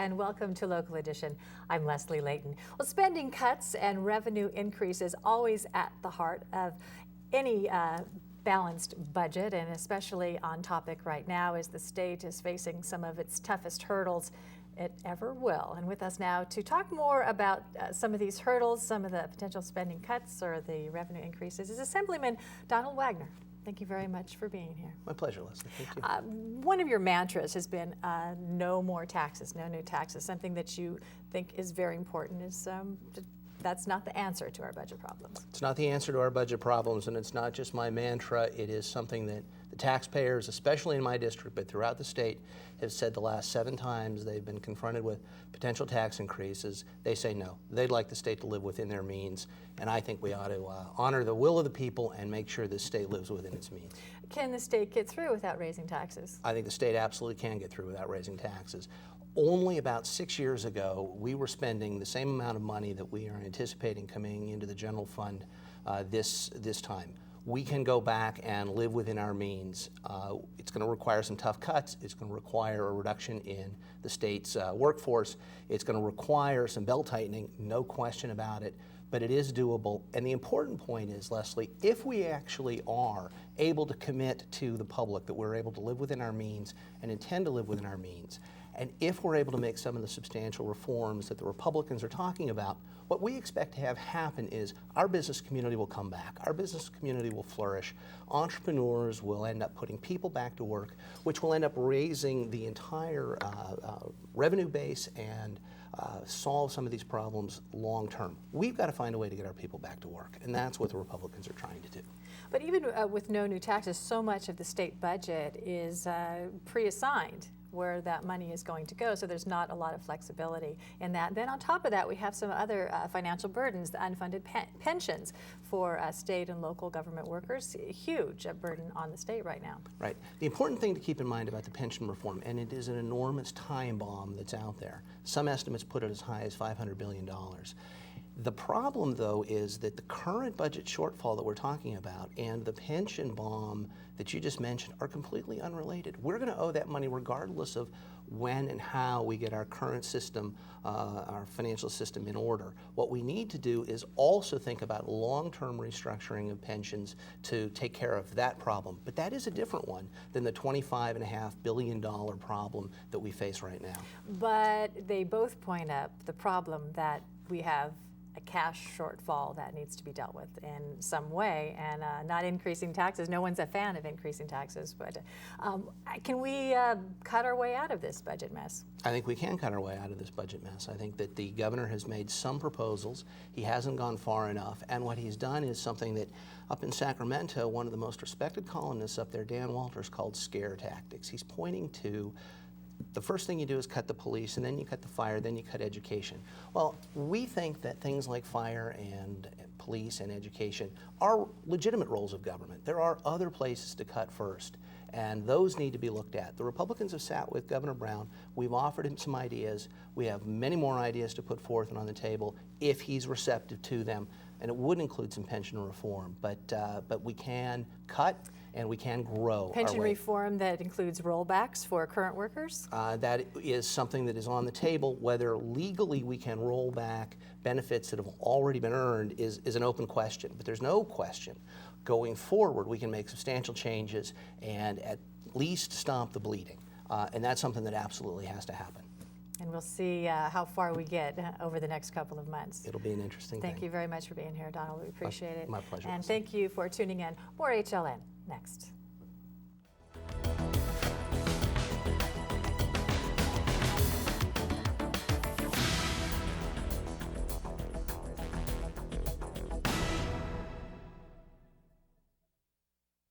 and welcome to Local Edition. I'm Leslie Leyton. Well, spending cuts and revenue increases always at the heart of any balanced budget, and especially on topic right now as the state is facing some of its toughest hurdles it ever will. And with us now to talk more about some of these hurdles, some of the potential spending cuts or the revenue increases is Assemblyman Don Wagner. Thank you very much for being here. My pleasure, Leslie. Thank you. One of your mantras has been no more taxes, no new taxes. Something that you think is very important is that's not the answer to our budget problems. It's not the answer to our budget problems, and it's not just my mantra. It is something that the taxpayers, especially in my district, but throughout the state, have said the last 7 times they've been confronted with potential tax increases. They say no. They'd like the state to live within their means, and I think we ought to honor the will of the people and make sure the state lives within its means. Can the state get through without raising taxes? I think the state absolutely can get through without raising taxes. Only about 6 years ago, we were spending the same amount of money that we are anticipating coming into the general fund this time. We can go back and live within our means. It's going to require some tough cuts. It's going to require a reduction in the state's workforce. It's going to require some belt tightening, no question about it, but it is doable. And the important point is, Leslie, if we actually are able to commit to the public that we're able to live within our means and intend to live within our means, and if we're able to make some of the substantial reforms that the Republicans are talking about, what we expect to have happen is our business community will come back. Our business community will flourish. Entrepreneurs will end up putting people back to work, which will end up raising the entire revenue base and solve some of these problems long term. We've got to find a way to get our people back to work, and that's what the Republicans are trying to do. But even with no new taxes, so much of the state budget is pre-assigned where that money is going to go, so there's not a lot of flexibility in that. Then on top of that, we have some other financial burdens, the unfunded pensions for state and local government workers, huge burden on the state right now. Right. The important thing to keep in mind about the pension reform, and it is an enormous time bomb that's out there. Some estimates put it as high as $500 billion. The problem, though, is that the current budget shortfall that we're talking about and the pension bomb that you just mentioned are completely unrelated. We're going to owe that money regardless of when and how we get our current system, our financial system in order. What we need to do is also think about long-term restructuring of pensions to take care of that problem. But that is a different one than the $25.5 billion problem that we face right now. But they both point up the problem that we have a cash shortfall that needs to be dealt with in some way, and not increasing taxes. No one's a fan of increasing taxes, but can we cut our way out of this budget mess? I think we can cut our way out of this budget mess. I think that the governor has made some proposals. He hasn't gone far enough, and what he's done is something that up in Sacramento, one of the most respected columnists up there, Dan Walters, called scare tactics. He's pointing to the first thing you do is cut the police, and then you cut the fire, then you cut education. Well, we think that things like fire and police and education are legitimate roles of government. There are other places to cut first, and those need to be looked at. The Republicans have sat with Governor Brown. We've offered him some ideas. We have many more ideas to put forth and on the table if he's receptive to them, and it would include some pension reform. But we can cut and we can grow. Pension reform that includes rollbacks for current workers? That is something that is on the table. Whether legally we can roll back benefits that have already been earned is an open question. But there's no question going forward we can make substantial changes and at least stop the bleeding. And that's something that absolutely has to happen. And we'll see how far we get over the next couple of months. It'll be an interesting thing. Thank you very much for being here, Donald. We appreciate it. My pleasure. And thank you for tuning in. More HLN next.